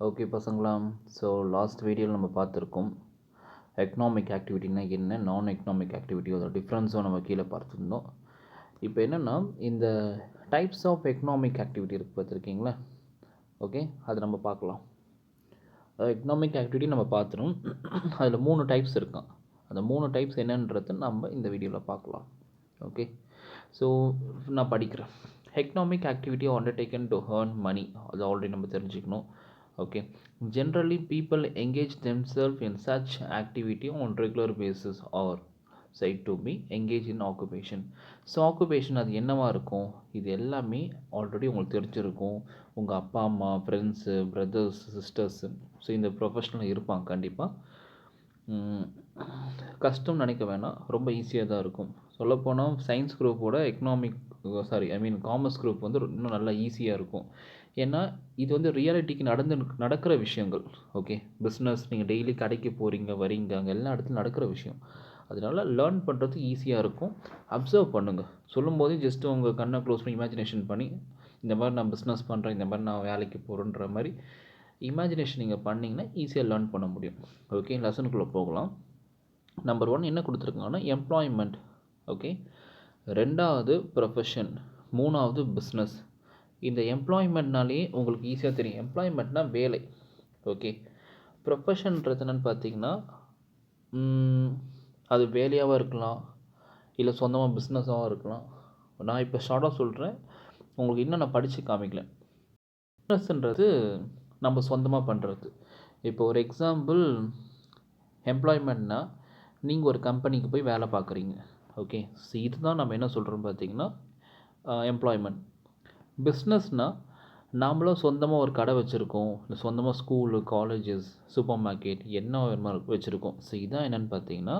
Okay பசங்களா, so last வீடியோவில் நம்ம பார்த்துருக்கோம் எக்கனாமிக் ஆக்டிவிட்டினா என்ன, நான் எக்கனாமிக் ஆக்டிவிட்டியோட டிஃப்ரென்ஸும் நம்ம கீழே பார்த்துருந்தோம். இப்போ என்னென்னா, இந்த டைப்ஸ் ஆஃப் எக்கனாமிக் ஆக்டிவிட்டி இருக்குது பார்த்துருக்கீங்களா? ஓகே, அது நம்ம பார்க்கலாம். எக்கனாமிக் ஆக்டிவிட்டி நம்ம பார்த்துரும். அதில் 3 டைப்ஸ் இருக்கான். அந்த 3 டைப்ஸ் என்னன்றது நம்ம இந்த வீடியோவில் பார்க்கலாம். ஓகே, ஸோ நான் படிக்கிறேன். Economic activity undertaken to earn money, அது ஆல்ரெடி நம்ம தெரிஞ்சுக்கணும். Okay, generally people engage themselves in such activity on regular basis or said to be engage in occupation. So occupation அது என்னவாக இருக்கும்? இது எல்லாமே ஆல்ரெடி உங்களுக்கு தெரிஞ்சிருக்கும். உங்கள் அப்பா அம்மா, ஃப்ரெண்ட்ஸு, பிரதர்ஸ், சிஸ்டர்ஸு, ஸோ இந்த ப்ரொஃபஷனல் இருப்பாங்க கண்டிப்பாக. கஷ்டம் நினைக்க வேணாம், ரொம்ப ஈஸியாக தான் இருக்கும். சொல்லப்போனால் சயின்ஸ் குரூப்போட காமர்ஸ் குரூப் வந்து இன்னும் நல்லா ஈஸியாக இருக்கும். ஏன்னா இது வந்து ரியாலிட்டிக்கு நடக்கிற விஷயங்கள். ஓகே, பிஸ்னஸ், நீங்கள் டெய்லி கடைக்கு போகிறீங்க வரீங்க, அங்கே எல்லா இடத்துலையும் நடக்கிற விஷயம். அதனால லேர்ன் பண்ணுறதுக்கு ஈஸியாக இருக்கும். அப்சர்வ் பண்ணுங்கள். சொல்லும் போதே ஜஸ்ட்டு உங்கள் கண்ணை க்ளோஸ் பண்ணி இமேஜினேஷன் பண்ணி, இந்த மாதிரி நான் பிஸ்னஸ் பண்ணுறேன், இந்த மாதிரி நான் வேலைக்கு போகிறேன்ற மாதிரி இமேஜினேஷன் நீங்கள் பண்ணிங்கன்னா ஈஸியாக லேர்ன் பண்ண முடியும். ஓகே, லெசனுக்குள்ளே போகலாம். நம்பர் 1 என்ன கொடுத்துருக்காங்கன்னா எம்ப்ளாய்மெண்ட். ஓகே, 2வது ப்ரொஃபஷன், 3வது பிஸ்னஸ். இந்த எம்ப்ளாய்மெண்ட்னாலே உங்களுக்கு ஈஸியாக தெரியும். எம்ப்ளாய்மெண்ட்னா வேலை. ஓகே, ப்ரொஃபஷன்றது என்னென்னு பார்த்தீங்கன்னா அது வேலையாகவும் இருக்கலாம், இல்லை சொந்தமாக பிஸ்னஸாகவும் இருக்கலாம். நான் இப்போ ஷார்ட்டாக சொல்கிறேன், உங்களுக்கு இன்னும் நான் படித்து காமிக்கல. பிஸ்னஸ்ன்றது நம்ம சொந்தமாக பண்ணுறது. இப்போ ஒரு எக்ஸாம்பிள், எம்ப்ளாய்மெண்ட்னா நீங்கள் ஒரு கம்பெனிக்கு போய் வேலை பார்க்குறீங்க. ஓகே, ஸோ இதுதான் நம்ம என்ன சொல்கிறோம் பார்த்தீங்கன்னா எம்ப்ளாய்மெண்ட். பிஸ்னஸ்னால் நாமளும் சொந்தமாக ஒரு கடை வச்சுருக்கோம், இல்லை சொந்தமாக ஸ்கூலு, காலேஜஸ், சூப்பர் மார்க்கெட் என்ன வச்சுருக்கோம். ஸோ இதான் என்னென்னு பார்த்தீங்கன்னா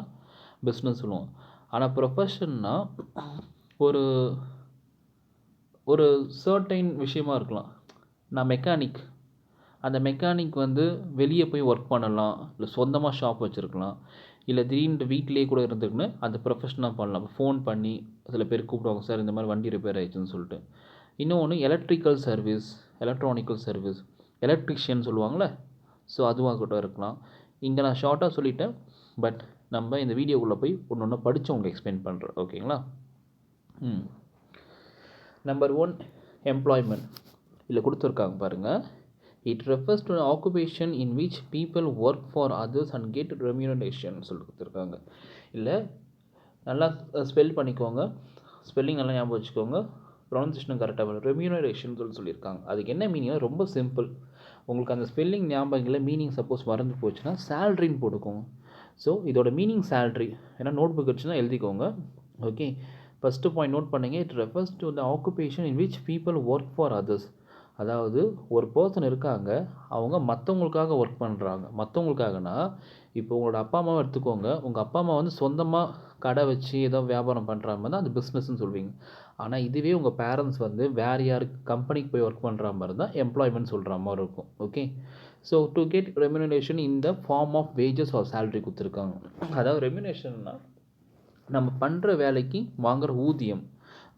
பிஸ்னஸ் சொல்லுவோம். ஆனால் ப்ரொஃபஷன்னா ஒரு ஒரு சர்டைன் விஷயமா இருக்கலாம். நான் மெக்கானிக், அந்த மெக்கானிக் வந்து வெளியே போய் ஒர்க் பண்ணலாம், இல்லை சொந்தமாக ஷாப் வச்சுருக்கலாம், இல்லை திடீர்னு வீட்டிலேயே கூட இருந்துக்குன்னு அந்த ப்ரொஃபஷனாக பண்ணலாம். ஃபோன் பண்ணி சில பேர் கூப்பிடுவாங்க, சார் இந்த மாதிரி வண்டி ரிப்பேர் ஆகிடுச்சுன்னு சொல்லிட்டு. இன்னொன்று electrical service, electronical service, electrician சொல்லுவாங்களே, ஸோ அதுவாக கூட இருக்கலாம். இங்கே நான் ஷார்ட்டாக சொல்லிட்டேன், பட் நம்ம இந்த வீடியோக்குள்ளே போய் ஒன்று ஒன்று படித்து உங்களுக்கு எக்ஸ்பிளைன் பண்ணுறேன். ஓகேங்களா? Number 1 employment. இதில் கொடுத்துருக்காங்க பாருங்கள். It refers to an occupation in which people work for others and get remuneration சொல்லி கொடுத்துருக்காங்க. இல்லை நல்லா ஸ்பெல் பண்ணிக்கோங்க, ஸ்பெல்லிங் நல்லா ஞாபகம் வச்சுக்கோங்க, ப்ரொனன்சியேஷனும் கரெக்டாக வரும். ரெம்யூனரேஷன் சொல்லியிருக்காங்க. அதுக்கு என்ன மீனிங்? ரொம்ப சிம்பிள். உங்களுக்கு அந்த ஸ்பெல்லிங் ஞாபகம் இல்லை, மீனிங் சப்போஸ் மறந்து போச்சுன்னா சேல்ரின்னு போட்டுக்கோங்க. ஸோ இதோட மீனிங் சேல்ரி. ஏன்னா நோட் புக் வச்சுன்னா எழுதிக்கோங்க. ஓகே, ஃபஸ்ட்டு பாயிண்ட் நோட் பண்ணிங்க. It refers to the occupation in which people work for others. அதாவது ஒரு பர்சன் இருக்காங்க, அவங்க மற்றவங்களுக்காக ஒர்க் பண்ணுறாங்க. மற்றவங்களுக்காகனா இப்போ உங்களோட அப்பா அம்மாவை எடுத்துக்கோங்க. உங்கள் அப்பா அம்மா வந்து சொந்தமாக கடை வச்சு ஏதோ வியாபாரம் பண்ணுற மாதிரி தான் அது பிஸ்னஸ்ன்னு சொல்வீங்க. ஆனால் இதுவே உங்கள் பேரண்ட்ஸ் வந்து வேறு யாருக்கு கம்பெனிக்கு போய் ஒர்க் பண்ணுற மாதிரி தான் எம்ப்ளாய்மெண்ட் சொல்கிற மாதிரி இருக்கும். Okay, so to get remuneration in the form of wages or salary கொடுத்துருக்காங்க. அதாவது ரெம்யூனரேஷன்னா நம்ம பண்ணுற வேலைக்கு வாங்குகிற ஊதியம்.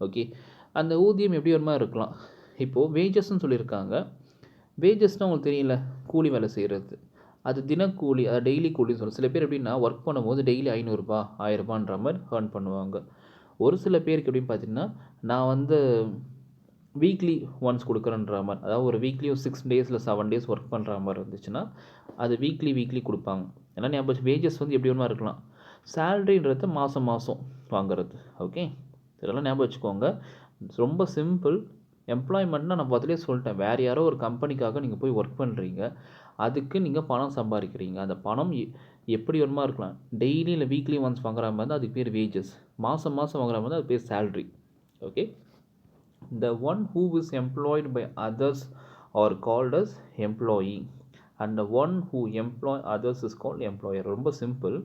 ஓகே, அந்த ஊதியம் எப்படி ஒரு மாதிரி இருக்கலாம். இப்போது வேஜஸ்ன்னு சொல்லியிருக்காங்க. வேஜஸ்னால் உங்களுக்கு தெரியல, கூலி வேலை செய்கிறது. அது தினக்கூலி, அது டெய்லி கூலின்னு சொல்லுவோம். சில பேர் எப்படின்னா ஒர்க் பண்ணும்போது டெய்லி 500 1000 மாதிரி ஏர்ன் பண்ணுவாங்க. ஒரு சில பேருக்கு எப்படின்னு பார்த்தீங்கன்னா, நான் வந்து வீக்லி ஒன்ஸ் கொடுக்குறேன்ற மாதிரி, அதாவது ஒரு வீக்லி ஒரு 6 days இல்லை 7 days ஒர்க் பண்ணுற மாதிரி இருந்துச்சுன்னா அது வீக்லி கொடுப்பாங்க. ஏன்னா ஞாபகம், வேஜஸ் வந்து எப்படி ஒன்றா இருக்கலாம். சேலரின்றது மாதம் வாங்குறது. ஓகே, இதெல்லாம் ஞாபகம் வச்சுக்கோங்க. ரொம்ப சிம்பிள். எம்ப்ளாய்மெண்ட்னா நான் பதிலே சொல்லிட்டேன். வேறு யாரோ ஒரு கம்பெனிக்காக நீங்கள் போய் ஒர்க் பண்ணுறீங்க, அதுக்கு நீங்கள் பணம் சம்பாதிக்கிறீங்க. அந்த பணம் எப்படி ஒன்றா இருக்கலாம். டெய்லி இல்லை வீக்லி ஒன்ஸ் வாங்குற மாதிரி தான் அதுக்கு பேர் வேஜஸ். மாதம் வாங்குற மாதிரி தான் அது பேர் salary. Okay, the one who is employed by others are called as employee and the one who employ others is called employer. ரொம்ப சிம்பிள்.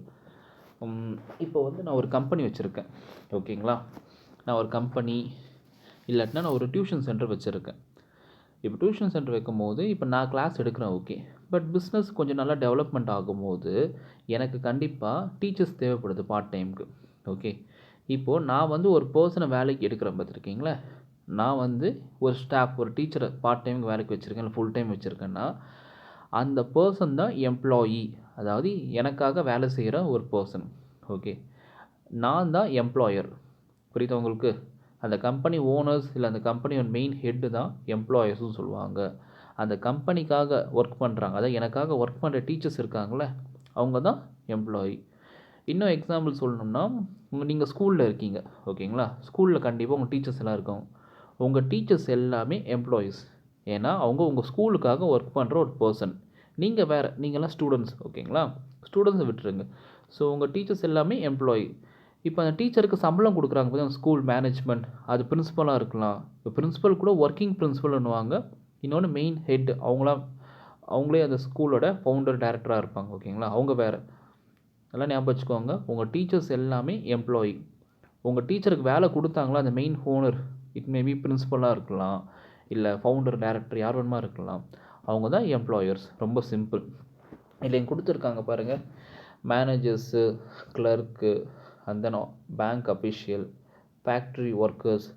இப்போ வந்து நான் ஒரு கம்பெனி வச்சுருக்கேன். ஓகேங்களா, நான் ஒரு கம்பெனி இல்லாட்டினா நான் ஒரு டியூஷன் சென்டர் வச்சுருக்கேன். இப்போ டியூஷன் சென்டர் வைக்கும் போது இப்போ நான் கிளாஸ் எடுக்கிறேன். ஓகே, பட் பிஸ்னஸ் கொஞ்சம் நல்லா டெவலப்மெண்ட் ஆகும்போது எனக்கு கண்டிப்பாக டீச்சர்ஸ் தேவைப்படுது பார்ட் டைமுக்கு. ஓகே, இப்போது நான் வந்து ஒரு பர்சனை வேலைக்கு எடுக்கிறேன் பார்த்துருக்கீங்களா. நான் வந்து ஒரு ஸ்டாஃப், ஒரு டீச்சரை பார்ட் டைமுக்கு வேலைக்கு வச்சுருக்கேன், இல்லை ஃபுல் டைம் வச்சுருக்கேன்னா அந்த பர்சன் தான் எம்ப்ளாயி, அதாவது எனக்காக வேலை செய்கிற ஒரு பர்சன். ஓகே, நான் தான் எம்ப்ளாயர். புரியுதா உங்களுக்கு? அந்த கம்பெனி ஓனர்ஸ் இல்லை அந்த கம்பெனியோட மெயின் ஹெட்டு தான் எம்ப்ளாயர்ஸும் சொல்லுவாங்க. அந்த கம்பெனிக்காக ஒர்க் பண்ணுறாங்க, அதாவது எனக்காக ஒர்க் பண்ணுற டீச்சர்ஸ் இருக்காங்களே, அவங்க தான் எம்ப்ளாயி. இன்னும் எக்ஸாம்பிள் சொல்லணும்னா, நீங்கள் ஸ்கூலில் இருக்கீங்க, ஓகேங்களா? ஸ்கூலில் கண்டிப்பாக உங்கள் டீச்சர்ஸ் எல்லாம் இருக்கும். உங்கள் டீச்சர்ஸ் எல்லாமே எம்ப்ளாயீஸ். ஏன்னா அவங்க உங்கள் ஸ்கூலுக்காக ஒர்க் பண்ணுற ஒரு பர்சன். நீங்கள் வேறு, நீங்கள்லாம் ஸ்டூடெண்ட்ஸ், ஓகேங்களா? ஸ்டூடெண்ட்ஸை விட்டுருங்க. ஸோ உங்கள் டீச்சர்ஸ் எல்லாமே எம்ப்ளாயி. இப்போ அந்த டீச்சருக்கு சம்பளம் கொடுக்குறாங்க பார்த்தீங்கன்னா, ஸ்கூல் மேனேஜ்மெண்ட், அது பிரின்ஸிபலாக இருக்கலாம். இப்போ பிரின்ஸிபல் கூட ஒர்க்கிங் பிரின்ஸிபல்னுவாங்க. இன்னொன்று மெயின் ஹெட், அவங்களே அந்த ஸ்கூலோட ஃபவுண்டர் டைரக்டராக இருப்பாங்க, ஓகேங்களா? அவங்க வேறு. நல்லா ஞாபகம் வச்சுக்கோங்க, உங்கள் டீச்சர்ஸ் எல்லாமே எம்ப்ளாயி. உங்கள் டீச்சருக்கு வேலை கொடுத்தாங்களா அந்த மெயின் ஓனர், இட் மேபி பிரின்ஸிபலாக இருக்கலாம், இல்லை ஃபவுண்டர் டைரக்டர், யார் வேணுமா இருக்கலாம், அவங்க தான் எம்ப்ளாயர்ஸ். ரொம்ப சிம்பிள். இல்லை இங்கே கொடுத்துருக்காங்க பாருங்கள், மேனேஜர்ஸு, கிளர்க்கு, அந்த bank official, factory workers,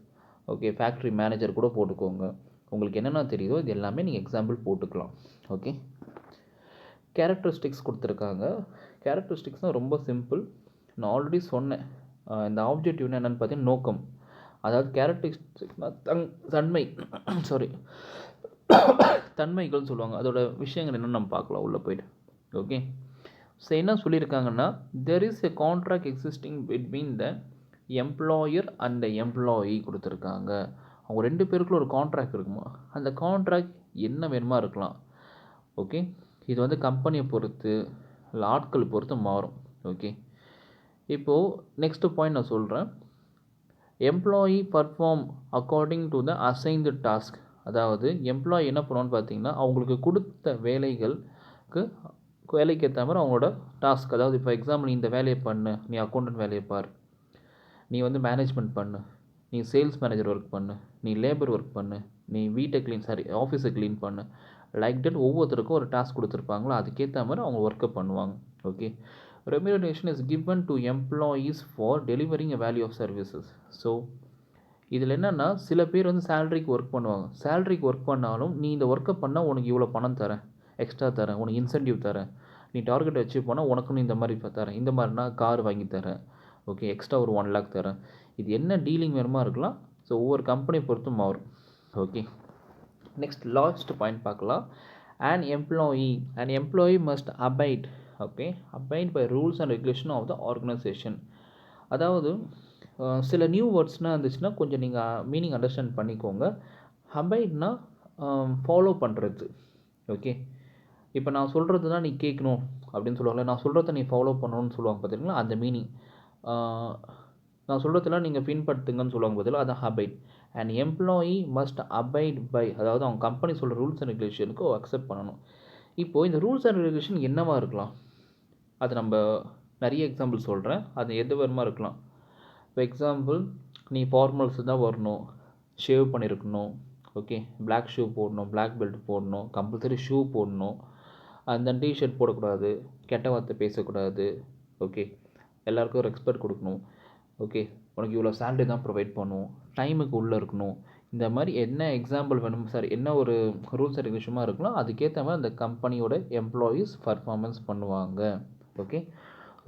okay, factory manager கூட போட்டுக்கோங்க. உங்களுக்கு என்னென்ன தெரியுதோ இது எல்லாமே நீங்கள் எக்ஸாம்பிள் போட்டுக்கலாம். ஓகே, கேரக்டரிஸ்டிக்ஸ் கொடுத்துருக்காங்க. கேரக்டரிஸ்டிக்ஸ்னால் ரொம்ப சிம்பிள். நான் ஆல்ரெடி சொன்னேன். இந்த ஆப்ஜெக்டிவ் என்னென்னு பார்த்தீங்கன்னா நோக்கம். அதாவது கேரக்டரிஸ்டிக்ஸ்னால் தன்மை சாரி தன்மைகள்னு சொல்லுவாங்க. அதோட விஷயங்கள் என்னென்னு நம்ம பார்க்கலாம் உள்ளே போய்ட்டு. ஓகே, ஸோ என்ன சொல்லியிருக்காங்கன்னா, there is a contract existing between the employer and the employee கொடுத்துருக்காங்க. அவங்க ரெண்டு பேருக்குள்ள ஒரு கான்ட்ராக்ட் இருக்குமா? அந்த கான்ட்ராக்ட் என்ன வேணுமா இருக்கலாம். ஓகே, இது வந்து கம்பெனியை பொறுத்து இல்லை ஆட்கள் பொறுத்து மாறும். ஓகே, இப்போது நெக்ஸ்ட்டு பாயிண்ட் நான் சொல்கிறேன். Employee perform according to the assigned task. அதாவது எம்ப்ளாயி என்ன பண்ணுவான்னு பார்த்தீங்கன்னா, அவங்களுக்கு கொடுத்த வேலைக்கு ஏற்ற மாதிரி அவங்களோட டாஸ்க், அதாவது இப்போ எக்ஸாம்பிள், நீ இந்த வேலையை பண்ணு, நீ அக்கௌண்டன்ட் வேலையை பார், நீ வந்து மேனேஜ்மெண்ட் பண்ணு, நீ சேல்ஸ் மேனேஜர் ஒர்க் பண்ணு, நீ லேபர் ஒர்க் பண்ணு, நீ ஆஃபீஸை க்ளீன் பண்ணு, லைக் தட் ஒவ்வொருத்தருக்கும் ஒரு டாஸ்க் கொடுத்துருப்பாங்களோ அதுக்கேற்ற மாதிரி அவங்க ஒர்க்கை பண்ணுவாங்க. Okay, remuneration is given to employees for delivering a value of services. So இதில் என்னென்னா, சில பேர் வந்து சேலரிக்கு ஒர்க் பண்ணுவாங்க. சேலரிக்கு ஒர்க் பண்ணாலும் நீ இந்த ஒர்க்கை பண்ணால் உனக்கு இவ்வளோ பணம் தரேன், எக்ஸ்ட்ரா தரேன், உனக்கு இன்சென்டிவ் தரேன், நீ டார்கெட் அச்சீவ் பண்ணால் உனக்குன்னு இந்த மாதிரி தரேன், இந்த மாதிரினா கார் வாங்கி தரேன், ஓகே, எக்ஸ்ட்ரா ஒரு 1 lakh தரேன். இது என்ன டீலிங் வேணுமா இருக்கலாம். ஸோ ஒவ்வொரு கம்பெனியை பொறுத்து மாறும். ஓகே, நெக்ஸ்ட் லாஸ்ட் பாயிண்ட் பார்க்கலாம். an employee must abide by rules and regulation of the organization. அதாவது சில நியூ வேர்ட்ஸ்னால் இருந்துச்சுன்னா கொஞ்சம் நீங்கள் மீனிங் அண்டர்ஸ்டாண்ட் பண்ணிக்கோங்க. அபைட்னா ஃபாலோ பண்ணுறது. ஓகே, இப்போ நான் சொல்கிறது தான் நீ கேட்கணும் அப்படின்னு சொல்லுவாங்களே, நான் சொல்கிறத நீ ஃபாலோ பண்ணணும்னு சொல்லுவாங்க பார்த்தீங்களா, அந்த மீனிங். நான் சொல்கிறதெல்லாம் நீங்கள் பின்பற்றுங்கன்னு சொல்லுவாங்க பார்த்தீங்களா, அதான் abide. And employee must abide by, அதாவது அவங்க கம்பெனி சொல்கிற ரூல்ஸ் அண்ட் ரெகுலேஷனுக்கு அக்செப்ட் பண்ணணும். இப்போது இந்த ரூல்ஸ் அண்ட் ரெகுலேஷன் என்னவா இருக்கலாம்? அது நம்ம நிறைய எக்ஸாம்பிள் சொல்கிறேன், அது எது வருமா இருக்கலாம். இப்போ எக்ஸாம்பிள், நீ ஃபார்மல்ஸ் தான் வரணும், ஷேவ் பண்ணியிருக்கணும், ஓகே, பிளாக் ஷூ போடணும், பிளாக் பெல்ட் போடணும், கம்பல்சரி ஷூ போடணும், அந்த டிஷர்ட் போடக்கூடாது, கெட்ட வார்த்தை பேசக்கூடாது, ஓகே, எல்லாருக்கும் ரெஸ்பெக்ட் கொடுக்கணும், ஓகே, உனக்கு இவ்வளோ சேலரி தான் ப்ரொவைட் பண்ணுவோம், டைமுக்கு உள்ளே இருக்கணும். இந்த மாதிரி என்ன எக்ஸாம்பிள் வேணும், என்ன ஒரு ரூல்ஸ் அண்ட் ரெகுலேஷனாக இருக்கலாம், அதுக்கேற்ற மாதிரி அந்த கம்பெனியோட எம்ப்ளாயீஸ் பர்ஃபார்மன்ஸ் பண்ணுவாங்க. ஓகே,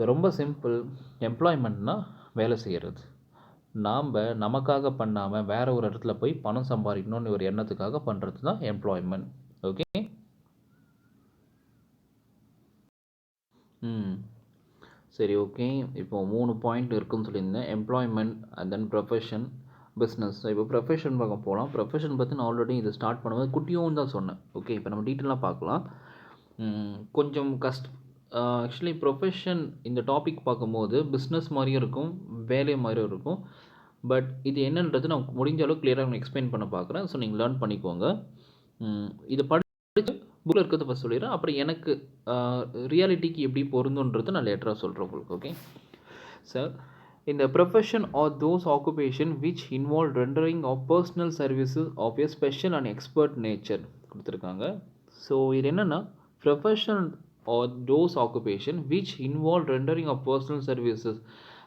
ரொம்ப சிம்பிள். எம்ப்ளாய்மெண்ட்னா வேலை செய்கிறது. நாம் நமக்காக பண்ணாமல் வேறு ஒரு இடத்துல போய் பணம் சம்பாதிக்கணும்னு ஒரு எண்ணத்துக்காக பண்ணுறது தான் எம்ப்ளாய்மெண்ட். ஓகே, சரி, ஓகே. இப்போ 3 பாயிண்ட் இருக்குதுன்னு சொல்லியிருந்தேன். Employment and then profession, business. இப்போ ப்ரொஃபஷன் பார்க்க போகலாம். ப்ரொஃபஷன் பற்றி நான் ஆல்ரெடி இதை ஸ்டார்ட் பண்ணும்போது குட்டியும் தான் சொன்னேன். ஓகே, இப்போ நம்ம டீட்டெயிலாக பார்க்கலாம். கொஞ்சம் ஆக்சுவலி ப்ரொஃபஷன் இந்த டாபிக் பார்க்கும்போது பிஸ்னஸ் மாதிரியும் இருக்கும், வேலை மாதிரியும் இருக்கும். பட் இது என்னன்றது நான் முடிஞ்ச அளவுக்கு கிளியராக எக்ஸ்பிளைன் பண்ண பார்க்குறேன். ஸோ நீங்கள் லேர்ன் பண்ணிக்கோங்க. இதை படித்து புக்கில் இருக்கிறத ஃபஸ்ட் சொல்லிடுறேன், அப்புறம் எனக்கு ரியாலிட்டிக்கு எப்படி பொருந்துன்றது நான் லேட்டராக சொல்கிறேன் உங்களுக்கு. ஓகே சார், இந்த profession are those occupation which involve rendering of personal services of a special and expert nature கொடுத்துருக்காங்க. ஸோ இது என்னென்னா, profession are those occupation which involve rendering of personal services,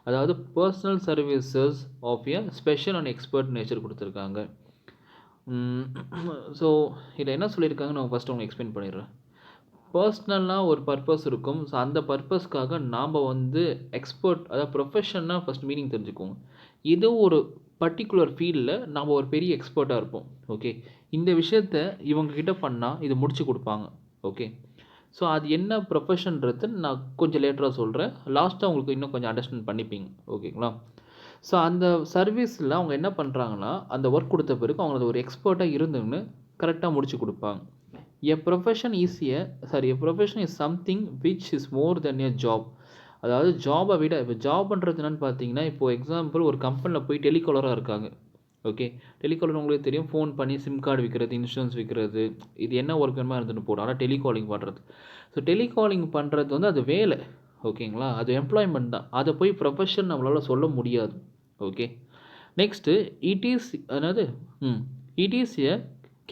அதாவது personal services of a special and expert nature கொடுத்துருக்காங்க. So இதில் என்ன சொல்லியிருக்காங்கன்னு நான் first உங்களுக்கு எக்ஸ்பிளைன் பண்ணிடுறேன். பர்சனலாக ஒரு பர்பஸ் இருக்கும். ஸோ அந்த பர்பஸ்க்காக நாம் வந்து எக்ஸ்பர்ட், அதாவது ப்ரொஃபஷன்னா ஃபஸ்ட் மீனிங் தெரிஞ்சுக்கோங்க. ஏதோ ஒரு பர்ட்டிகுலர் ஃபீல்டில் நாம் ஒரு பெரிய எக்ஸ்பர்ட்டாக இருப்போம். ஓகே, இந்த விஷயத்த இவங்கக்கிட்ட பண்ணால் இது முடிச்சு கொடுப்பாங்க. ஓகே, ஸோ அது என்ன ப்ரொஃபஷன்றது நான் கொஞ்சம் லேட்டராக சொல்கிறேன். லாஸ்ட்டாக உங்களுக்கு இன்னும் கொஞ்சம் அண்டர்ஸ்டாண்ட் பண்ணிப்பீங்க. ஓகேங்களா? ஸோ அந்த சர்வீஸில் அவங்க என்ன பண்ணுறாங்கன்னா, அந்த ஒர்க் கொடுத்த பிறகு அவங்க ஒரு எக்ஸ்பர்ட்டாக இருந்துன்னு கரெக்டாக முடிச்சு கொடுப்பாங்க. எ profession is something which is more then a job. அதாவது ஜாபை விட, இப்போ ஜாப்ன்றது என்னென்னு பார்த்தீங்கன்னா, இப்போது எக்ஸாம்பிள் ஒரு கம்பெனியில் போய் டெலிகாலராக இருக்காங்க. ஓகே, டெலிகாலர் உங்களுக்கு தெரியும், ஃபோன் பண்ணி சிம் கார்டு விற்கிறது, இன்சூரன்ஸ் விற்கிறது, இது என்ன ஒர்க் வேணுமா இருந்துன்னு போடும். ஆனால் டெலிகாலிங் பண்ணுறது, ஸோ டெலிகாலிங் பண்ணுறது வந்து அது வேலை. ஓகேங்களா? அது எம்ப்ளாய்மெண்ட் தான். அதை போய் ப்ரொஃபஷன் நம்மளால் சொல்ல முடியாது. Okay, next it is a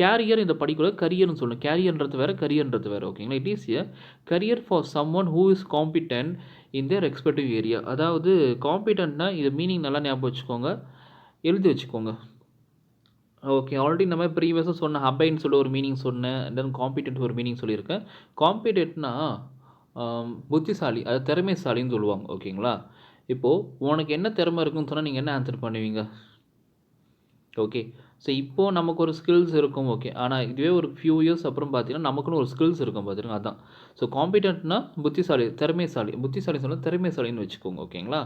career. இந்த படிக்கூடாது, கரியர்னு சொல்லணும். கேரியர்ன்றது வேறு, கரியர்ன்றது வேறு. ஓகேங்களா? It is a career for someone who is competent in their respective area. அதாவது காம்பிட்டன்ட்னா இது மீனிங் நல்லா ஞாபகம் வச்சுக்கோங்க, எழுதி வச்சுக்கோங்க. ஓகே, ஆல்ரெடி இந்த மாதிரி ப்ரீவியஸாக சொன்ன ஹப்பைன்னு சொல்லி ஒரு மீனிங் சொன்னேன். தென் காம்பிட்டன்ட் ஒரு மீனிங் சொல்லியிருக்கேன். காம்பிட்டன்ட்னா புத்திசாலி, அது திறமைசாலின்னு சொல்லுவாங்க. ஓகேங்களா? இப்போது உனக்கு என்ன திறமை இருக்குன்னு சொன்னால் நீங்கள் என்ன ஆன்சர் பண்ணுவீங்க? ஓகே, ஸோ இப்போது நமக்கு ஒரு ஸ்கில்ஸ் இருக்கும். ஓகே, ஆனால் இதுவே ஒரு ஃபியூ இயர்ஸ் அப்புறம் பார்த்தீங்கன்னா நமக்குன்னு ஒரு ஸ்கில்ஸ் இருக்கும். பார்த்துருங்க, அதுதான். ஸோ காம்பிட்டன்ட்னா புத்திசாலி, புத்திசாலி சொல்ல திறமைசாலின்னு வச்சுக்கோங்க. ஓகேங்களா?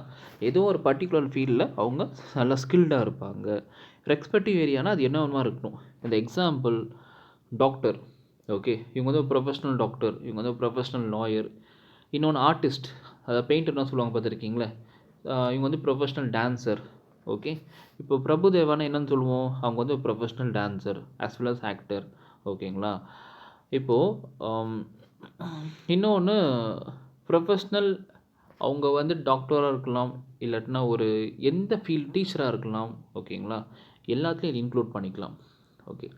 ஏதோ ஒரு பர்டிகுலர் ஃபீல்டில் அவங்க நல்லா ஸ்கில்டாக இருப்பாங்க. ரெஸ்பெக்டிவ் ஏரியானா அது என்ன ஒன்றா இருக்கணும். இந்த எக்ஸாம்பிள் டாக்டர். ஓகே, இவங்க வந்து ப்ரொஃபஷ்னல் டாக்டர், இவங்க வந்து ப்ரொஃபஷ்னல் லாயர். இன்னொன்று ஆர்டிஸ்ட், அதாவது பெயிண்டர்னா சொல்லுவாங்க, பார்த்துருக்கீங்களே. இவங்க வந்து ப்ரொஃபஷ்னல் டான்ஸர். ஓகே, இப்போ பிரபுதேவானா என்னன்னு சொல்லுவோம், அவங்க வந்து professional dancer as well as actor. ஓகேங்களா? இப்போது இன்னொன்று ப்ரொஃபஷ்னல், அவங்க வந்து டாக்டராக இருக்கலாம், இல்லாட்டினா ஒரு எந்த ஃபீல்ட் டீச்சராக இருக்கலாம். ஓகேங்களா? எல்லாத்துலேயும் இது இன்க்ளூட் பண்ணிக்கலாம். ஓகே,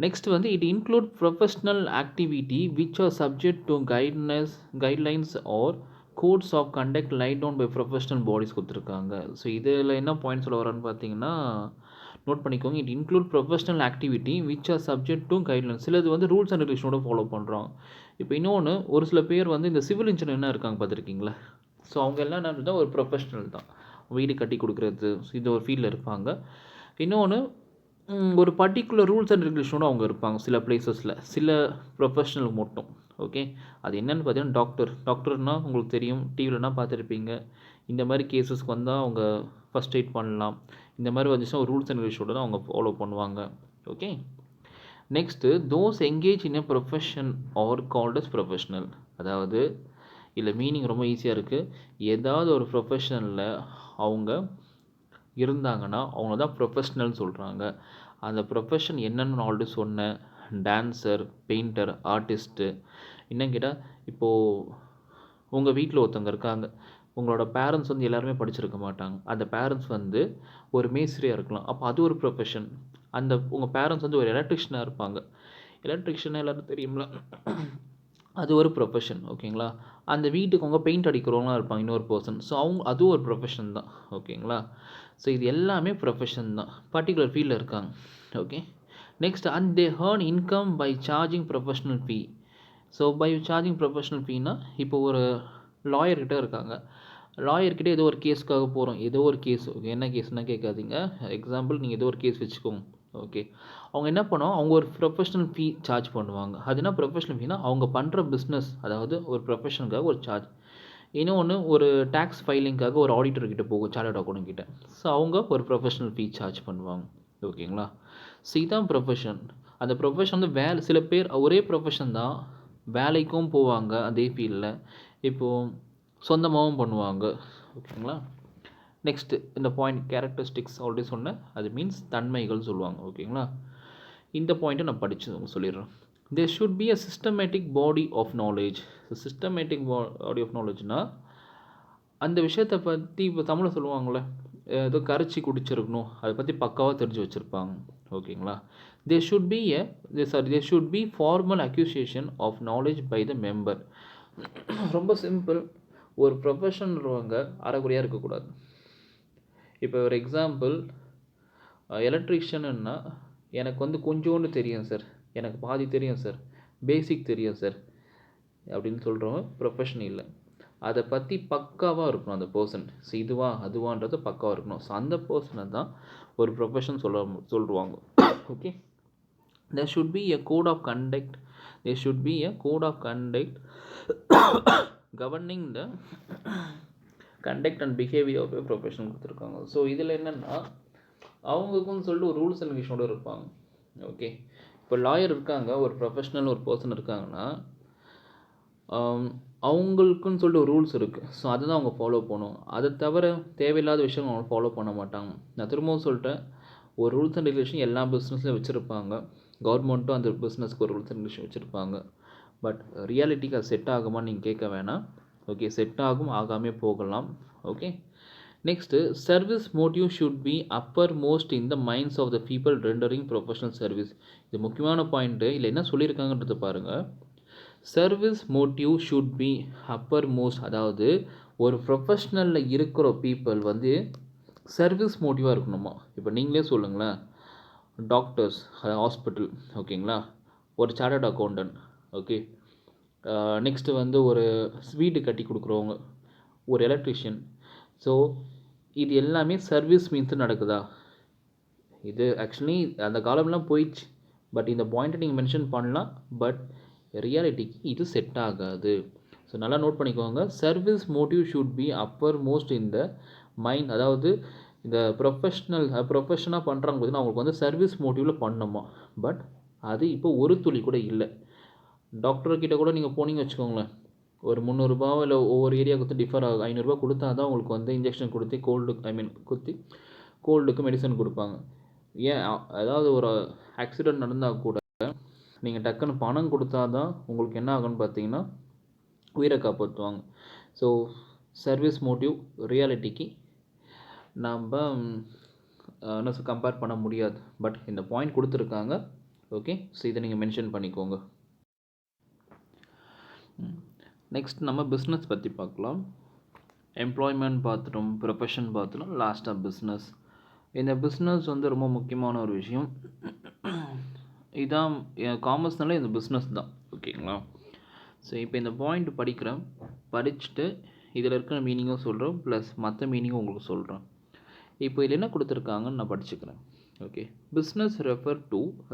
நெக்ஸ்ட் வந்து it include professional activity which are subject to guidelines or codes of conduct laid down by professional bodies கொடுத்துருக்காங்க. ஸோ இதில் என்ன பாயிண்ட் சொல்ல வரேன்னு பார்த்தீங்கன்னா, நோட் பண்ணிக்கோங்க. It include professional activity which are subject to guidelines. சிலது வந்து ரூல்ஸ் அண்ட் ரெகுலேஷனோட ஃபாலோ பண்ணுறோம். இப்போ இன்னொன்று, ஒரு சில பேர் வந்து இந்த சிவில் இன்ஜினியர்னா இருக்காங்க, பார்த்துருக்கீங்களா? ஸோ அவங்க எல்லாம் என்ன ஒரு ப்ரொஃபஷ்னல் தான், வீடு கட்டி கொடுக்குறது, இது ஒரு ஃபீல்டில் இருப்பாங்க. இன்னொன்று, ஒரு பர்டிகுலர் ரூல்ஸ் அண்ட் ரெகுலேஷனோட அவங்க இருப்பாங்க சில பிளேசஸில், சில ப்ரொஃபஷ்னலுக்கு மட்டும். ஓகே, அது என்னென்னு பார்த்தீங்கன்னா டாக்டர்னால் உங்களுக்கு தெரியும், டிவிலலாம் பார்த்துருப்பீங்க. இந்த மாதிரி கேசஸ்க்கு வந்தால் அவங்க ஃபஸ்ட் எய்ட் பண்ணலாம். இந்த மாதிரி வந்துச்சுன்னா ஒரு ரூல்ஸ் அண்ட் ரெகுலேஷனோட தான் அவங்க ஃபாலோ பண்ணுவாங்க. Okay, next those engage in a profession are called as professional. அதாவது இதில் மீனிங் ரொம்ப ஈஸியாக இருக்குது. ஏதாவது ஒரு ப்ரொஃபஷனில் அவங்க இருந்தாங்கன்னா அவங்க தான் ப்ரொஃபஷ்னல் சொல்கிறாங்க. அந்த ப்ரொஃபஷன் என்னென்னு ஆல்ரெடி சொன்னேன். Dancer, painter, artist. இன்னும் கேட்டால், இப்போது உங்கள் வீட்டில் ஒருத்தவங்க இருக்காங்க, உங்களோட பேரண்ட்ஸ் வந்து எல்லாருமே படிச்சிருக்க மாட்டாங்க. அந்த பேரண்ட்ஸ் வந்து ஒரு மேஸ்திரியாக இருக்கலாம், அப்போ அது ஒரு ப்ரொஃபஷன். அந்த உங்கள் பேரண்ட்ஸ் வந்து ஒரு எலக்ட்ரிஷியனாக இருப்பாங்க. எலக்ட்ரிஷியனாக எல்லோரும் தெரியுங்களா, அது ஒரு ப்ரொஃபஷன். ஓகேங்களா? அந்த வீட்டுக்கு அவங்க பெயிண்ட் அடிக்கிறவங்களாம் இருப்பாங்க, இன்னொரு பர்சன். ஸோ அவங்க அதுவும் ஒரு ப்ரொஃபஷன் தான். ஓகேங்களா? ஸோ இது எல்லாமே ப்ரொஃபஷன் தான், பர்டிகுலர் ஃபீல்டில் இருக்காங்க. Okay, next, and they earn income by charging professional fee. So by charging professional ஃபீனா, இப்போ ஒரு லாயர்கிட்ட இருக்காங்க. லாயர்கிட்ட ஏதோ ஒரு கேஸ்க்காக போகிறோம், ஏதோ ஒரு கேஸ். ஓகே, என்ன கேஸ்னால் கேட்காதீங்க, எக்ஸாம்பிள் நீங்கள் ஏதோ ஒரு கேஸ் வச்சுக்கோங்க. ஓகே, அவங்க என்ன பண்ணுவோம், அவங்க ஒரு ப்ரொஃபஷ்னல் ஃபீ சார்ஜ் பண்ணுவாங்க. அது என்ன ப்ரொஃபஷ்னல் ஃபீனா, அவங்க பண்ணுற பிஸ்னஸ், அதாவது ஒரு ப்ரொஃபஷனுக்காக ஒரு சார்ஜ். இன்னொன்று, ஒரு டேக்ஸ் ஃபைலிங்காக ஒரு ஆடிட்டர்கிட்ட போகும், சார்ட்டர்ட் அக்கௌண்ட் கிட்ட. ஸோ அவங்க ஒரு ப்ரொஃபஷ்னல் ஃபீ சார்ஜ் பண்ணுவாங்க. ஓகேங்களா? ஸோ இதுதான் ப்ரொஃபஷன். அந்த ப்ரொஃபஷன் வந்து வேலை, சில பேர் ஒரே ப்ரொஃபஷன் தான், வேலைக்கும் போவாங்க அதே ஃபீல்டில், இப்போது சொந்தமாகவும் பண்ணுவாங்க. ஓகேங்களா? நெக்ஸ்ட்டு இந்த பாயிண்ட் கேரக்டரிஸ்டிக்ஸ் ஆல்ரெடி சொன்னேன், அது மீன்ஸ் தன்மைகள் சொல்லுவாங்க. ஓகேங்களா? இந்த பாயிண்ட்டை நான் படித்து உங்களுக்கு சொல்லிடுறேன். There should be a systematic body of knowledge. Systematic body of நாலேஜ்னால் அந்த விஷயத்தை பற்றி, இப்போ தமிழில் சொல்லுவாங்களே, ஏதோ கரைச்சி குடிச்சிருக்கணும், அதை பற்றி பக்காவாக தெரிஞ்சு வச்சுருப்பாங்க. ஓகேங்களா? There should be formal acquisition of knowledge by the member. ரொம்ப சிம்பிள், ஒரு ப்ரொஃபஷன்றவங்க அரைக்குறையாக இருக்கக்கூடாது. இப்போ ஒரு எக்ஸாம்பிள், எலக்ட்ரிஷியன்னா எனக்கு வந்து கொஞ்சோண்டு தெரியும் சார், எனக்கு பாதி தெரியும் சார், பேசிக் தெரியும் சார், அப்படின்னு சொல்கிறவங்க ப்ரொஃபஷன் இல்லை. அதை பற்றி பக்காவாக இருக்கணும் அந்த பர்சன். ஸோ இதுவா அதுவான்றது பக்காவாக இருக்கணும். ஸோ அந்த பர்சனை தான் ஒரு ப்ரொஃபஷன் சொல்லுவாங்க. Okay, there should be a code of conduct. There should be a code of conduct governing the conduct and behavior of a profession கொடுத்துருக்காங்க. ஸோ இதில் என்னென்னா அவங்களுக்குன்னு சொல்லிட்டு ஒரு ரூல்ஸ் அண்ட் ரெகுலேஷனோடு இருப்பாங்க. ஓகே, இப்போ லாயர் இருக்காங்க, ஒரு ப்ரொஃபஷ்னல் ஒரு பர்சன் இருக்காங்கன்னா அவங்களுக்குன்னு சொல்லிட்டு ஒரு ரூல்ஸ் இருக்குது. ஸோ அதுதான் அவங்க ஃபாலோ பண்ணணும். அதை தவிர தேவையில்லாத விஷயம் அவங்க ஃபாலோ பண்ண மாட்டாங்க. நான் திரும்பவும் சொல்லிட்டேன், ஒரு ரூல்ஸ் அண்ட் ரெகுலேஷன் எல்லா பிஸ்னஸ்லையும் வச்சுருப்பாங்க. கவர்மெண்ட்டும் அந்த பிஸ்னஸ்க்கு ஒரு ரூல்ஸ் அண்ட் ரெகுலேஷன் வச்சுருப்பாங்க. பட் ரியாலிட்டிக்கு அது செட் ஆகுமான்னு நீங்கள் கேட்க வேணாம். ஓகே, செட் ஆகும், ஆகாமே போகலாம். Okay, next service motive should be uppermost in the minds of the people rendering professional service. இது முக்கியமான பாயிண்ட்டு. இல்லை என்ன சொல்லியிருக்காங்கன்றத பாருங்கள். Service motive should be uppermost, அதாவது ஒரு ப்ரொஃபஷ்னலில் இருக்கிற பீப்புள் வந்து சர்வீஸ் மோட்டிவாக இருக்கணுமா. இப்போ நீங்களே சொல்லுங்களேன், டாக்டர்ஸ், ஹாஸ்பிட்டல், ஓகேங்களா, ஒரு சார்ட்டர்ட் அக்கௌண்டன்ட், ஓகே, நெக்ஸ்ட்டு வந்து ஒரு வீடு கட்டி கொடுக்குறவங்க, ஒரு எலக்ட்ரிஷியன். ஸோ இது எல்லாமே சர்வீஸ் மீன்ஸ் நடக்குதா? இது ஆக்சுவலி அந்த காலம்லாம் போயிடுச்சு. பட் இந்த பாயிண்ட்டை நீங்கள் மென்ஷன் பண்ணலாம், பட் ரியாலிட்டிக்கு இது செட் ஆகாது. ஸோ நல்லா நோட் பண்ணிக்கோங்க. Service motive should be uppermost in the mind. அதாவது இந்த ப்ரொஃபஷனாக பண்ணுறாங்க பார்த்தீங்கன்னா அவங்களுக்கு வந்து சர்வீஸ் மோட்டிவில் பண்ணணுமா. பட் அது இப்போ ஒரு துளி கூட இல்லை. டாக்டர்கிட்ட கூட நீங்கள் போனீங்க வச்சுக்கோங்களேன், ஒரு 300 ரூபாவோ இல்லை ஒவ்வொரு ஏரியாவுக்கு வந்து டிஃபர் ஆகும். 500 ரூபா கொடுத்தா தான் உங்களுக்கு வந்து இன்ஜெக்ஷன் கொடுத்து கோல்டுக்கு மெடிசன் கொடுப்பாங்க. ஏன், அதாவது ஒரு ஆக்சிடெண்ட் நடந்தால் கூட நீங்கள் டக்குன்னு பணம் கொடுத்தா தான் உங்களுக்கு என்ன ஆகுன்னு பார்த்தீங்கன்னா உயிரை காப்பாற்றுவாங்க. ஸோ சர்வீஸ் மோட்டிவ் ரியாலிட்டிக்கு நம்ம என்ன கம்பேர் பண்ண முடியாது. பட் இந்த பாயிண்ட் கொடுத்துருக்காங்க. ஓகே, ஸோ இதை நீங்கள் மென்ஷன் பண்ணிக்கோங்க. நெக்ஸ்ட் நம்ம பிஸ்னஸ் பற்றி பார்க்கலாம். எம்ப்ளாய்மெண்ட் பார்த்துட்டோம், ப்ரொஃபஷன் பார்த்துட்டோம், லாஸ்ட்டாக பிஸ்னஸ். இந்த பிஸ்னஸ் வந்து ரொம்ப முக்கியமான ஒரு விஷயம். இதான் காமர்ஸ்னாலே இந்த பிஸ்னஸ் தான். ஓகேங்களா, ஸோ இப்போ இந்த பாயிண்ட் படிச்சுட்டு இதில் இருக்கிற மீனிங்கும் சொல்கிறோம், ப்ளஸ் மற்ற மீனிங்கும் உங்களுக்கு சொல்கிறேன். இப்போ இதில் என்ன கொடுத்துருக்காங்கன்னு நான் படிச்சுக்கிறேன். Okay, business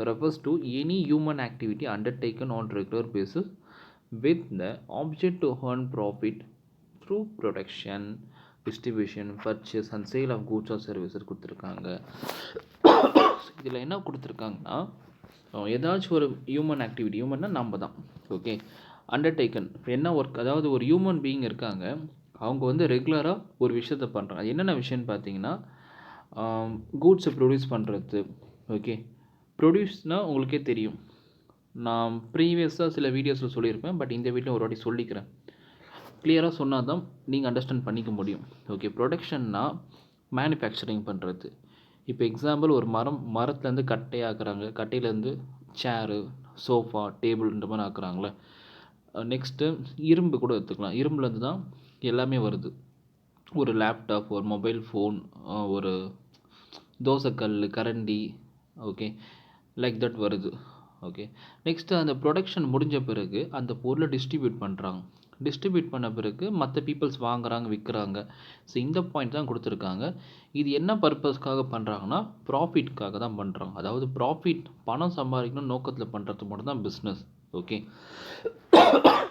refers to any human activity undertaken on regular basis with the object to earn profit through production, distribution, purchase and sale of goods or services கொடுத்துருக்காங்க. இதில் என்ன கொடுத்துருக்காங்கன்னா, ஏதாச்சும் ஒரு ஹியூமன் ஆக்டிவிட்டி, ஹியூமன்னா நம்ம தான். ஓகே, அண்டர்டேக்கன் என்ன work, அதாவது ஒரு ஹியூமன் பீயிங் இருக்காங்க, அவங்க வந்து ரெகுலராக ஒரு விஷயத்தை பண்ணுறாங்க. அது என்னென்ன விஷயம்னு பார்த்தீங்கன்னா, கூட்ஸை ப்ரொடியூஸ் பண்ணுறது. ஓகே, ப்ரொடியூஸ்னால் உங்களுக்கே தெரியும், நான் ப்ரீவியஸாக சில வீடியோஸில் சொல்லியிருப்பேன். பட் இந்த வீட்டில் ஒரு வாட்டி சொல்லிக்கிறேன். கிளியராக சொன்னால் தான் நீங்கள் அண்டர்ஸ்டாண்ட் பண்ணிக்க முடியும். ஓகே, ப்ரொடக்ஷன்னா மேனுஃபேக்சரிங் பண்ணுறது. இப்போ எக்ஸாம்பிள், ஒரு மரத்துலேருந்து கட்டையாக்குறாங்க, கட்டையிலேருந்து சேரு, சோஃபா, டேபிள்ன்ற மாதிரி ஆக்குறாங்களே. நெக்ஸ்ட்டு இரும்பு கூட எடுத்துக்கலாம். இரும்புலேருந்து தான் எல்லாமே வருது. ஒரு லேப்டாப், ஒரு மொபைல் ஃபோன், ஒரு தோசைக்கல், கரண்டி, ஓகே, லைக் தட் வருது. ஓகே, நெக்ஸ்ட்டு அந்த ப்ரொடக்ஷன் முடிஞ்ச பிறகு அந்த பொருளை டிஸ்ட்ரிபியூட் பண்ணுறாங்க. டிஸ்ட்ரிபியூட் பண்ண பிறகு மற்ற பீப்புள்ஸ் வாங்குறாங்க, விற்கிறாங்க. ஸோ இந்த பாயிண்ட் தான் கொடுத்துருக்காங்க. இது என்ன பர்பஸ்க்காக பண்ணுறாங்கன்னா, ப்ராஃபிட்காக தான் பண்ணுறாங்க. அதாவது ப்ராஃபிட், பணம் சம்பாதிக்கணும் நோக்கத்தில் பண்ணுறது மட்டும் தான் பிஸ்னஸ். ஓகே,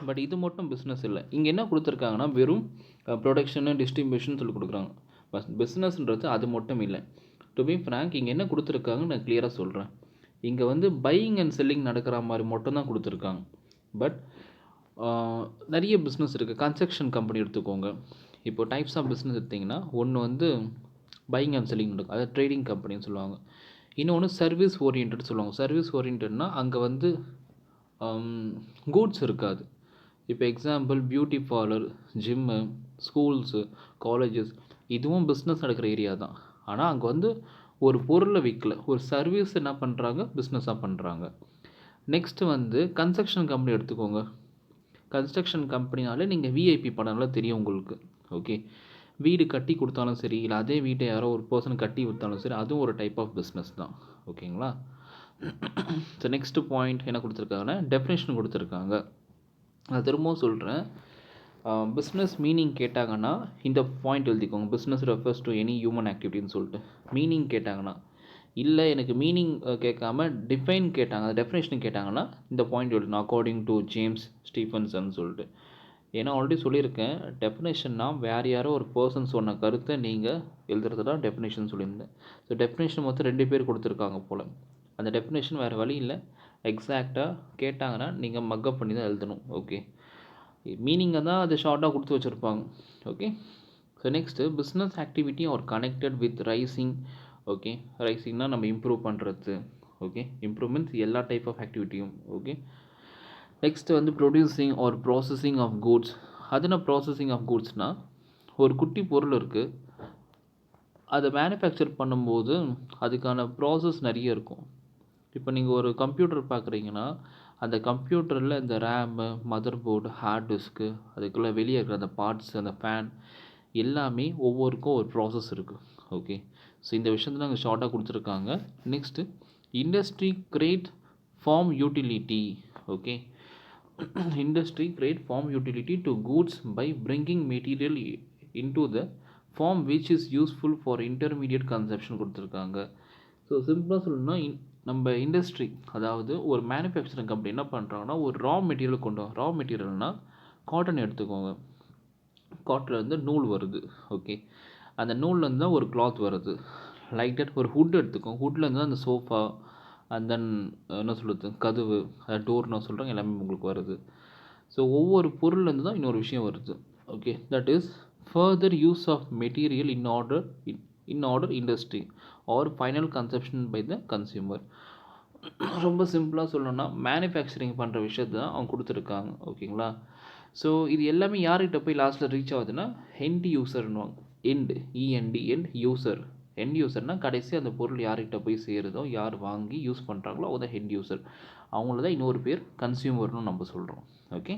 பட் இது மட்டும் பிஸ்னஸ் இல்லை. இங்கே என்ன கொடுத்துருக்காங்கன்னா, வெறும் ப்ரொடக்ஷனு, டிஸ்ட்ரிபியூஷன் சொல்லி கொடுக்குறாங்க. பட் பிஸ்னஸ்ன்றது அது மட்டும் இல்லை. டு பி ஃப்ராங்க், இங்கே என்ன கொடுத்துருக்காங்கன்னு நான் கிளியராக சொல்கிறேன். இங்கே வந்து பையிங் அண்ட் செல்லிங் நடக்கிற மாதிரி மட்டும் தான் கொடுத்துருக்காங்க. பட் நிறைய பிஸ்னஸ் இருக்குது. கன்ஸ்ட்ரக்ஷன் கம்பெனி எடுத்துக்கோங்க. இப்போ டைப்ஸ் ஆஃப் பிஸ்னஸ் எடுத்திங்கன்னா, ஒன்று வந்து பையிங் அண்ட் செல்லிங் நடக்கும், அதாவது ட்ரேடிங் கம்பெனின்னு சொல்லுவாங்க. இன்னொன்று சர்வீஸ் ஓரியன்ட் சொல்லுவாங்க. சர்வீஸ் ஓரியன்ட்னா அங்கே வந்து கூட்ஸ் இருக்காது. இப்போ example, beauty parlour, gym, schools, colleges, இதுவும் பிஸ்னஸ் நடக்கிற ஏரியா தான். ஆனால் அங்கே வந்து ஒரு பொருளை விற்கல, ஒரு சர்வீஸ் என்ன பண்ணுறாங்க, பிஸ்னஸாக பண்ணுறாங்க. நெக்ஸ்ட்டு வந்து கன்ஸ்ட்ரக்ஷன் கம்பெனி எடுத்துக்கோங்க. கன்ஸ்ட்ரக்ஷன் கம்பெனினாலே நீங்கள் விஐபி படம்லாம் தெரியும் உங்களுக்கு. ஓகே, வீடு கட்டி கொடுத்தாலும் சரி, இல்லை அதே வீட்டை யாரோ ஒரு பர்சன் கட்டி விற்றாலும் சரி, அதுவும் ஒரு டைப் ஆஃப் பிஸ்னஸ் தான். ஓகேங்களா. ஸோ நெக்ஸ்ட்டு பாயிண்ட் என்ன கொடுத்துருக்காங்கன்னா, டெஃபினேஷன் கொடுத்துருக்காங்க. நான் திரும்பவும் சொல்கிறேன், பிஸ்னஸ் மீனிங் கேட்டாங்கன்னா இந்த பாயிண்ட் எழுதிக்கோங்க. Business refers to any human ஆக்டிவிட்டின்னு சொல்லிட்டு மீனிங் கேட்டாங்கன்னா. இல்லை எனக்கு மீனிங் கேட்காம டிஃபைன் கேட்டாங்க, டெஃபினேஷன் கேட்டாங்கன்னா இந்த பாயிண்ட் எழுதணும், அக்கார்டிங் டு ஜேம்ஸ் ஸ்டீஃபன்சன் சொல்லிட்டு. ஏன்னா ஆல்ரெடி சொல்லியிருக்கேன், டெஃபினேஷன்னா வேறு யாரோ ஒரு பர்சன் சொன்ன கருத்தை நீங்கள் எழுதுறது தான் டெஃபினேஷன் சொல்லியிருந்தேன். ஸோ டெஃபினேஷன் மொத்தம் 2 பேர் கொடுத்துருக்காங்க போல். அந்த டெஃபினேஷன் வேறு வழி இல்லை, எக்ஸாக்டாக கேட்டாங்கன்னா நீங்கள் மக்கப் பண்ணி தான் எழுதணும். ஓகே, மீனிங்கை தான் அது ஷார்ட்டாக கொடுத்து வச்சுருப்பாங்க. Okay, so next business activity are connected with raising. Okay, ரைசிங்னால் நம்ம இம்ப்ரூவ் பண்ணுறது. ஓகே, இம்ப்ரூவ்மெண்ட்ஸ் எல்லா டைப் ஆஃப் ஆக்டிவிட்டியும். ஓகே, நெக்ஸ்ட்டு வந்து producing or processing of goods. அதுனா ப்ராசஸிங் ஆஃப் கூட்ஸ்னால் ஒரு குட்டி பொருள் இருக்குது, அதை மேனுஃபேக்சர் பண்ணும்போது அதுக்கான ப்ராசஸ் நிறைய இருக்கும். இப்போ நீங்கள் ஒரு கம்ப்யூட்டர் பார்க்குறீங்கன்னா அந்த கம்ப்யூட்டரில் இந்த RAM, motherboard, hard disk, அதுக்குள்ளே வெளியே இருக்கிற அந்த பார்ட்ஸ், அந்த ஃபேன் எல்லாமே ஒவ்வொருக்கும் ஒரு ப்ராசஸ் இருக்குது. ஓகே, ஸோ இந்த விஷயத்தை நாங்கள் ஷார்ட்டாக கொடுத்துருக்காங்க. Next industry create form utility. Okay, industry create form utility to goods by bringing material into the form which is useful for intermediate consumption கொடுத்துருக்காங்க. ஸோ சிம்பிளாக சொல்லணும்னா நம்ம இண்டஸ்ட்ரி, அதாவது ஒரு மேனுஃபேக்சரிங் கம்பெனி என்ன பண்ணுறாங்கன்னா ஒரு ரா மெட்டீரியல் கொண்டு ரா மெட்டீரியல்னால் காட்டன் எடுத்துக்கோங்க. காட்டன்லேருந்து நூல் வருது. ஓகே, அந்த நூல்லேருந்து தான் ஒரு கிளாத் வருது. லைக் தட் ஒரு ஹுட் எடுத்துக்கோங்க, ஹுட்லேருந்து தான் அந்த சோஃபா அண்ட் தென் என்ன சொல்கிறது, கதவு, டோர் நான் சொல்கிறேன், எல்லாமே உங்களுக்கு வருது. ஸோ ஒவ்வொரு பொருள்லேருந்து தான் இன்னொரு விஷயம் வருது. Okay, that is further use of material in order industry or final consumption by the consumer. ரொம்ப சிம்பிளாக சொல்லணும்னா மேனுஃபேக்சரிங் பண்ணுற விஷயத்தை தான் அவங்க கொடுத்துருக்காங்க. ஓகேங்களா, ஸோ இது எல்லாமே யார்கிட்ட போய் லாஸ்ட்டில் ரீச் ஆகுதுன்னா எண்ட் யூசர்னுவாங்க. End user. எண்ட் யூசர்னால் கடைசி அந்த பொருள் யார்கிட்ட போய் சேருதோ, யார் வாங்கி யூஸ் பண்ணுறாங்களோ அவங்க தான் எண்ட் யூசர். அவங்கள தான் இன்னொரு பேர் கன்சியூமர்னு நம்ம சொல்கிறோம். ஓகே.